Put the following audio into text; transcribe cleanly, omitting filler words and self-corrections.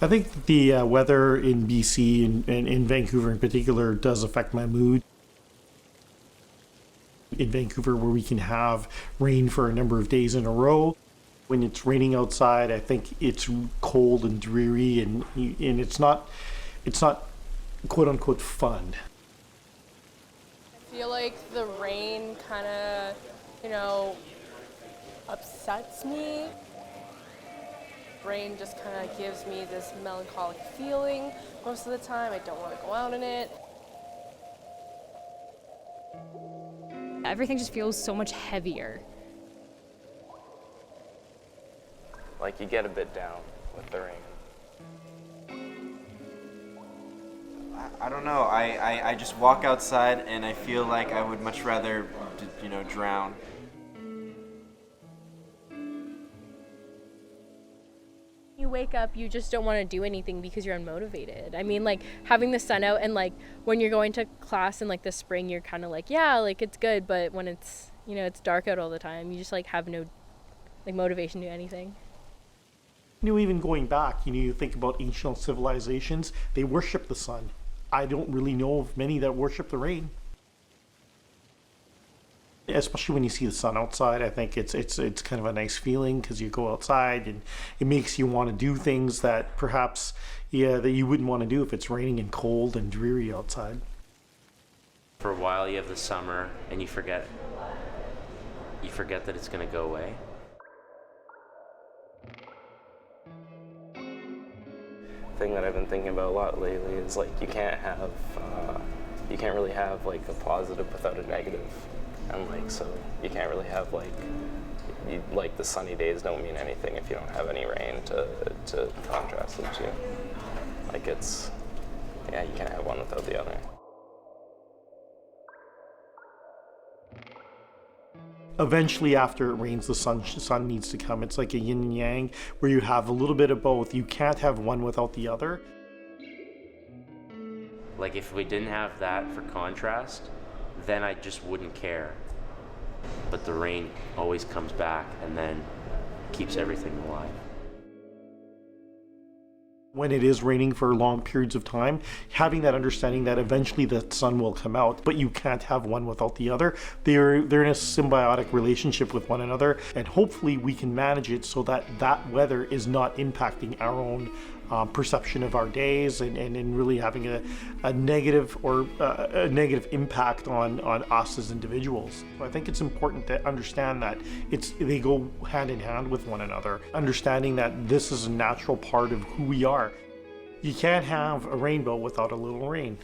I think the weather in BC and in Vancouver in particular does affect my mood. In Vancouver, where we can have rain for a number of days in a row, when it's raining outside, I think it's cold and dreary, and it's not quote unquote fun. I feel like the rain kind of, upsets me. Rain just kind of gives me this melancholic feeling most of the time. I don't want to go out in it. Everything just feels so much heavier. Like you get a bit down with the rain. I don't know. I just walk outside and I feel like I would much rather, drown. You wake up, you just don't want to do anything because you're unmotivated. I mean, like having the sun out and like when you're going to class in like the spring, you're kind of like, yeah, like it's good. But when it's, it's dark out all the time, you just like have no like motivation to do anything. Even going back, you think about ancient civilizations, they worship the sun. I don't really know of many that worship the rain. Especially when you see the sun outside, I think it's kind of a nice feeling because you go outside and it makes you want to do things that perhaps, that you wouldn't want to do if it's raining and cold and dreary outside. For a while you have the summer and you forget that it's going to go away. Thing that I've been thinking about a lot lately is like you can't really have like a positive without a negative, and like so you can't really have like the sunny days don't mean anything if you don't have any rain to contrast them to. Like you can't have one without the other. Eventually, after it rains, the sun needs to come. It's like a yin and yang where you have a little bit of both. You can't have one without the other. Like if we didn't have that for contrast, then I just wouldn't care. But the rain always comes back and then keeps everything alive. When it is raining for long periods of time, having that understanding that eventually the sun will come out, but you can't have one without the other. They're in a symbiotic relationship with one another, and hopefully we can manage it so that that weather is not impacting our own perception of our days and really having a negative or a negative impact on us as individuals. So I think it's important to understand that they go hand in hand with one another, understanding that this is a natural part of who we are. You can't have a rainbow without a little rain.